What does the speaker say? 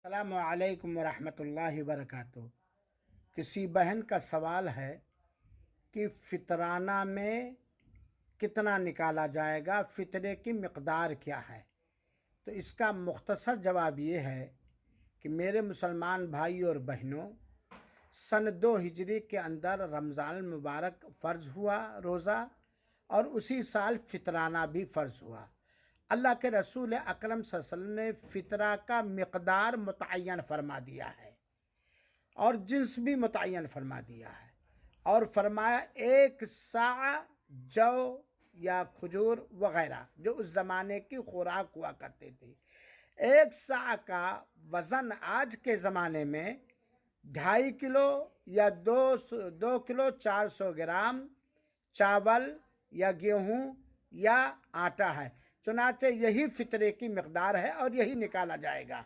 السلام علیکم ورحمۃ اللہ وبرکاتہ۔ کسی بہن کا سوال ہے کہ فطرانہ میں کتنا نکالا جائے گا، فطرے کی مقدار کیا ہے؟ تو اس کا مختصر جواب یہ ہے کہ میرے مسلمان بھائی اور بہنوں، سن 2 ہجری کے اندر رمضان المبارک فرض ہوا روزہ، اور اسی سال فطرانہ بھی فرض ہوا۔ اللہ کے رسول اکرم صلی اللہ علیہ وسلم نے فطرہ کا مقدار متعین فرما دیا ہے اور جنس بھی متعین فرما دیا ہے، اور فرمایا 1 صاع جو یا کھجور وغیرہ جو اس زمانے کی خوراک ہوا کرتے تھے۔ 1 صاع کا وزن آج کے زمانے میں 2.5 کلو یا 2 کلو 400 گرام چاول یا گیہوں یا آٹا ہے۔ چنانچہ یہی فطرے کی مقدار ہے اور یہی نکالا جائے گا۔